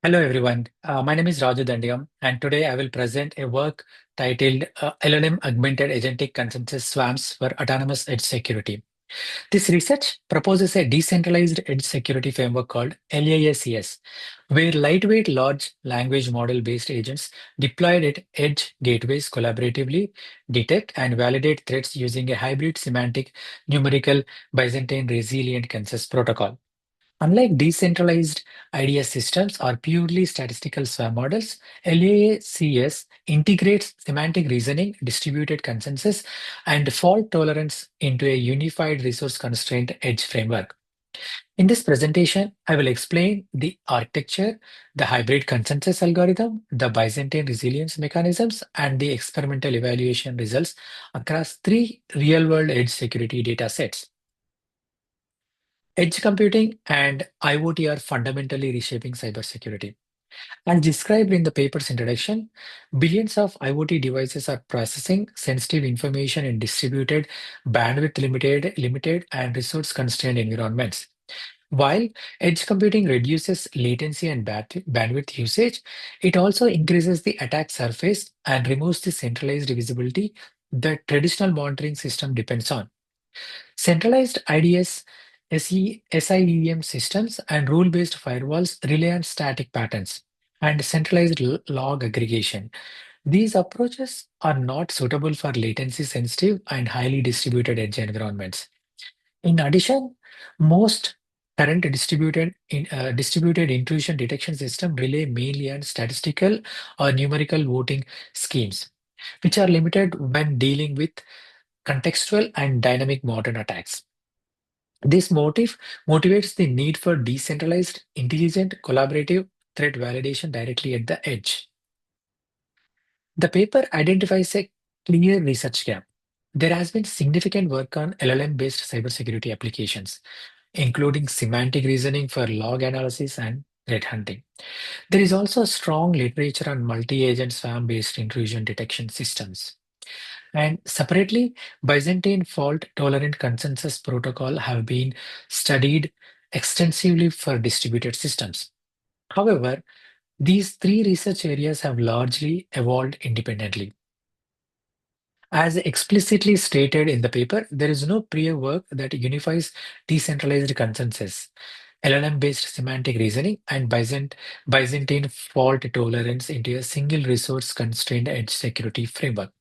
Hello, everyone. My name is Raju Dandiyam, and today I will present a work titled LLM Augmented Agentic Consensus Swarms for Autonomous Edge Security. This research proposes a decentralized edge security framework called LAACS, where lightweight large language model based agents deployed at edge gateways collaboratively detect and validate threats using a hybrid semantic numerical Byzantine resilient consensus protocol. Unlike decentralized IDS systems or purely statistical swarm models, LAACS integrates semantic reasoning, distributed consensus, and fault tolerance into a unified resource constraint edge framework. In this presentation, I will explain the architecture, the hybrid consensus algorithm, the Byzantine resilience mechanisms, and the experimental evaluation results across three real-world edge security data sets. Edge computing and IoT are fundamentally reshaping cybersecurity. As described in the paper's introduction, billions of IoT devices are processing sensitive information in distributed, bandwidth limited, and resource-constrained environments. While edge computing reduces latency and bandwidth usage, it also increases the attack surface and removes the centralized visibility that traditional monitoring system depends on. Centralized IDS, SIEM systems and rule-based firewalls rely on static patterns and centralized log aggregation. These approaches are not suitable for latency-sensitive and highly distributed edge environments. In addition, most current distributed intrusion detection systems rely mainly on statistical or numerical voting schemes, which are limited when dealing with contextual and dynamic modern attacks. This motive motivates the need for decentralized, intelligent, collaborative threat validation directly at the edge. The paper identifies a clear research gap. There has been significant work on LLM-based cybersecurity applications, including semantic reasoning for log analysis and threat hunting. There is also strong literature on multi-agent swarm-based intrusion detection systems. And separately, Byzantine fault-tolerant consensus protocol have been studied extensively for distributed systems. However, these three research areas have largely evolved independently. As explicitly stated in the paper, there is no prior work that unifies decentralized consensus, LLM-based semantic reasoning, and Byzantine fault tolerance into a single resource constrained edge security framework.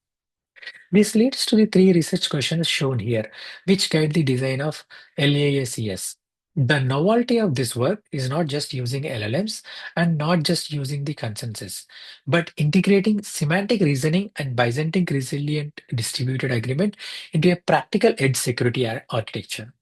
This leads to the three research questions shown here, which guide the design of LAACS. The novelty of this work is not just using LLMs and not just using the consensus, but integrating semantic reasoning and Byzantine resilient distributed agreement into a practical edge security architecture.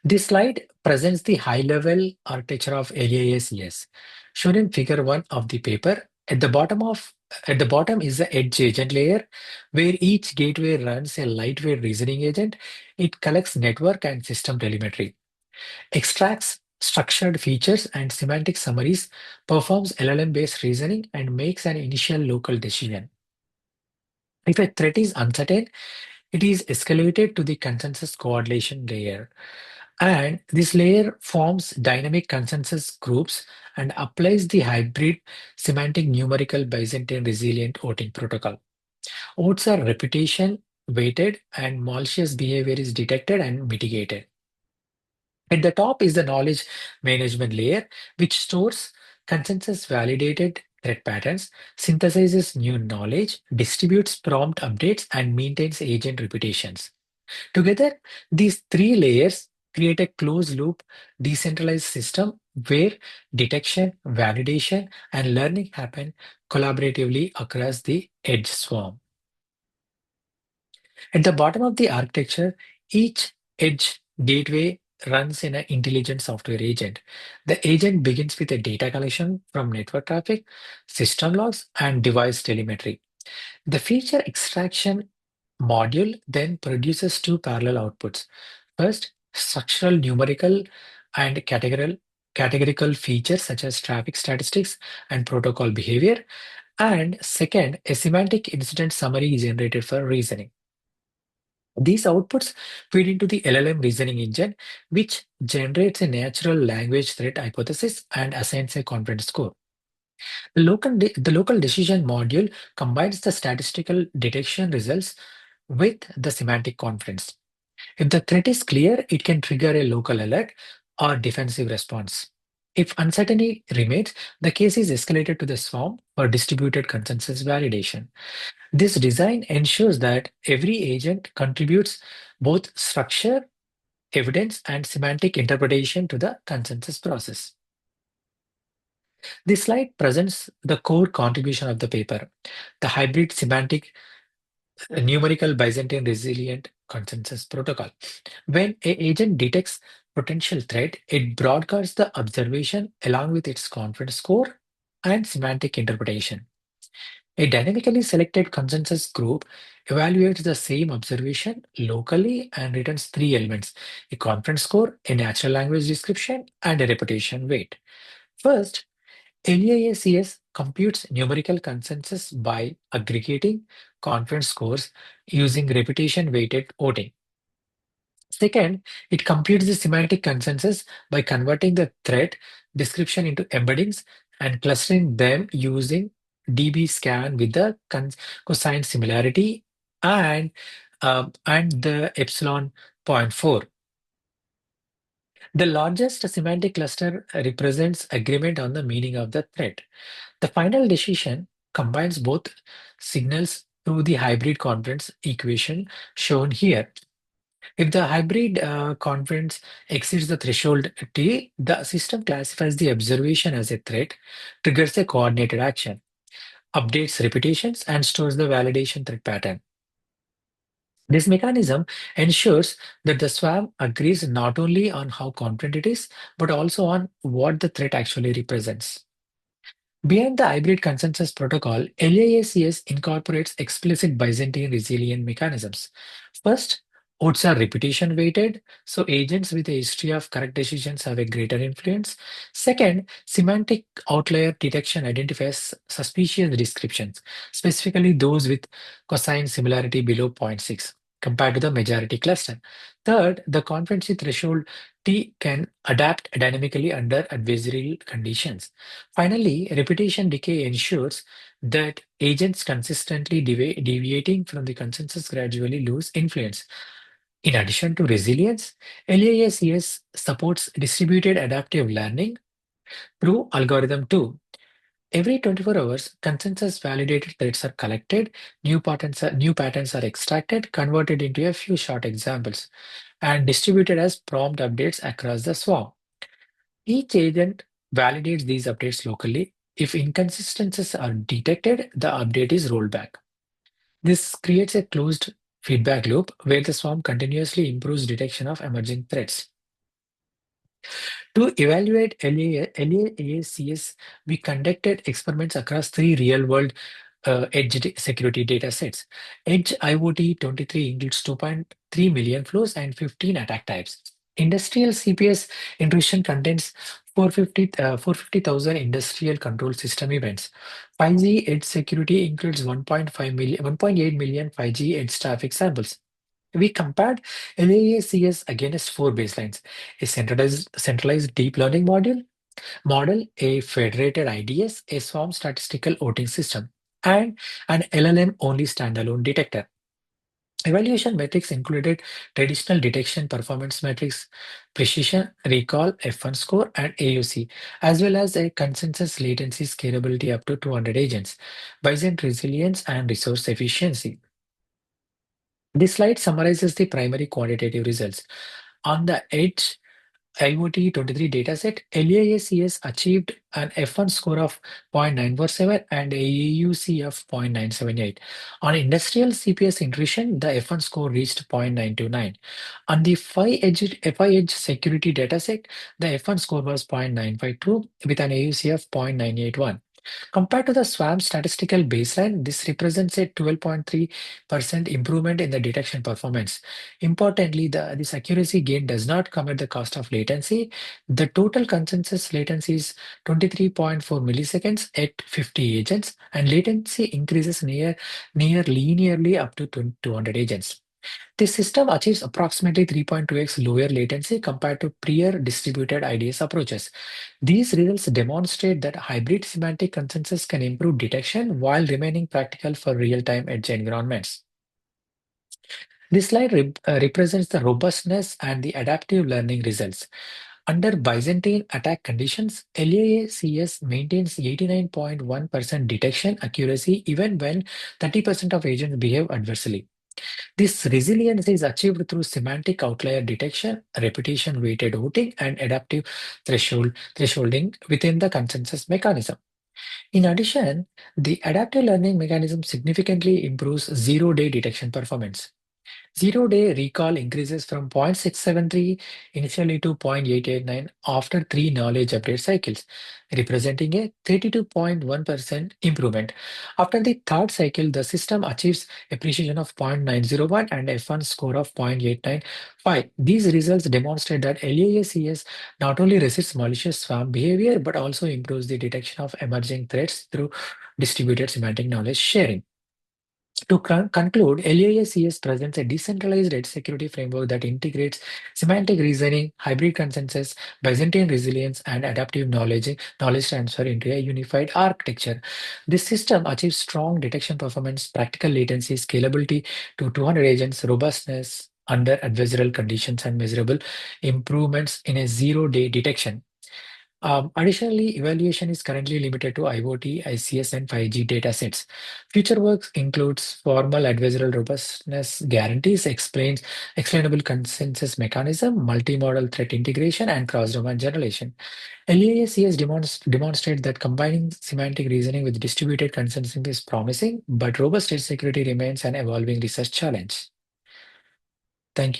This slide presents the high-level architecture of LAACS, shown in Figure 1 of the paper. At the bottom is the edge agent layer, where each gateway runs a lightweight reasoning agent. It collects network and system telemetry, extracts structured features and semantic summaries, performs LLM-based reasoning, and makes an initial local decision. If a threat is uncertain, it is escalated to the consensus correlation layer. And this layer forms dynamic consensus groups and applies the hybrid semantic numerical Byzantine resilient voting protocol. Votes are reputation weighted and malicious behavior is detected and mitigated. At the top is the knowledge management layer, which stores consensus validated threat patterns, synthesizes new knowledge, distributes prompt updates, and maintains agent reputations. Together, these three layers create a closed loop, decentralized system where detection, validation, and learning happen collaboratively across the edge swarm. At the bottom of the architecture, each edge gateway runs in an intelligent software agent. The agent begins with a data collection from network traffic, system logs, and device telemetry. The feature extraction module then produces two parallel outputs. First, structural, numerical, and categorical features such as traffic statistics and protocol behavior. And second, a semantic incident summary is generated for reasoning. These outputs feed into the LLM reasoning engine, which generates a natural language threat hypothesis and assigns a confidence score. The local decision module combines the statistical detection results with the semantic confidence. If the threat is clear, it can trigger a local alert or defensive response. If uncertainty remains, the case is escalated to the swarm for distributed consensus validation. This design ensures that every agent contributes both structure, evidence, and semantic interpretation to the consensus process. This slide presents the core contribution of the paper, the hybrid semantic numerical Byzantine resilient consensus protocol. When an agent detects potential threat, it broadcasts the observation along with its confidence score and semantic interpretation. A dynamically selected consensus group evaluates the same observation locally and returns three elements: a confidence score, a natural language description, and a reputation weight. First, LAACS computes numerical consensus by aggregating confidence scores using reputation weighted voting. Second, it computes the semantic consensus by converting the threat description into embeddings and clustering them using dbScan with the cosine similarity and the epsilon zero point 0.4. The largest semantic cluster represents agreement on the meaning of the threat. The final decision combines both signals through the hybrid confidence equation shown here. If the hybrid confidence exceeds the threshold T, the system classifies the observation as a threat, triggers a coordinated action, updates reputations, and stores the validation threat pattern. This mechanism ensures that the swarm agrees not only on how confident it is, but also on what the threat actually represents. Beyond the hybrid consensus protocol, LAACS incorporates explicit Byzantine resilient mechanisms. First, votes are reputation weighted, so agents with a history of correct decisions have a greater influence. Second, semantic outlier detection identifies suspicious descriptions, specifically those with cosine similarity below zero point 0.6 compared to the majority cluster. Third, the confidence threshold T can adapt dynamically under adversarial conditions. Finally, reputation decay ensures that agents consistently deviating from the consensus gradually lose influence. In addition to resilience, LAACS supports distributed adaptive learning through algorithm 2. Every 24 hours, consensus validated threads are collected, new patterns are extracted, converted into a few short examples, and distributed as prompt updates across the swarm. Each agent validates these updates locally. If inconsistencies are detected, the update is rolled back. This creates a closed feedback loop where the swarm continuously improves detection of emerging threats. To evaluate LAACS, we conducted experiments across three real-world security data sets. Edge IoT 23 includes 2.3 million flows and 15 attack types. Industrial CPS intrusion contains 450,000 industrial control system events. 5G edge security includes 1.8 million 5G edge traffic samples. We compared LAACS against four baselines: a centralized deep learning model, a federated IDS, a swarm statistical voting system, and an LLM-only standalone detector. Evaluation metrics included traditional detection performance metrics, precision, recall, F1 score, and AUC, as well as a consensus latency scalability up to 200 agents, Bayesian resilience, and resource efficiency. This slide summarizes the primary quantitative results. On the edge IoT 23 dataset, LAACS achieved an F1 score of 0.947 and a AUC of 0.978. On industrial CPS intrusion, the F1 score reached 0.929. On the FI Edge security dataset, the F1 score was 0.952 with an AUC of 0.981. Compared to the SWAM statistical baseline, this represents a 12.3% improvement in the detection performance. Importantly, this accuracy gain does not come at the cost of latency. The total consensus latency is 23.4 milliseconds at 50 agents, and latency increases near linearly up to 200 agents. This system achieves approximately 3.2x lower latency compared to prior distributed IDS approaches. These results demonstrate that hybrid semantic consensus can improve detection while remaining practical for real-time edge environments. This slide represents the robustness and the adaptive learning results. Under Byzantine attack conditions, LAACS maintains 89.1% detection accuracy even when 30% of agents behave adversely. This resilience is achieved through semantic outlier detection, repetition-weighted voting, and adaptive thresholding within the consensus mechanism. In addition, the adaptive learning mechanism significantly improves zero-day detection performance. Zero-day recall increases from 0.673 initially to 0.889 after three knowledge update cycles, representing a 32.1% improvement. After the third cycle, the system achieves a precision of 0.901 and F1 score of 0.895. These results demonstrate that LAACS not only resists malicious swarm behavior but also improves the detection of emerging threats through distributed semantic knowledge sharing. To conclude, LAACS presents a decentralized edge security framework that integrates semantic reasoning, hybrid consensus, Byzantine resilience, and adaptive knowledge transfer into a unified architecture. This system achieves strong detection performance, practical latency, scalability to 200 agents, robustness under adversarial conditions, and measurable improvements in a zero-day detection. Additionally, evaluation is currently limited to IoT, ICS, and 5G datasets. Future work includes formal adversarial robustness guarantees, explainable consensus mechanism, multi-model threat integration, and cross-domain generation. LAACS demonstrate that combining semantic reasoning with distributed consensus is promising, but robust data security remains an evolving research challenge. Thank you.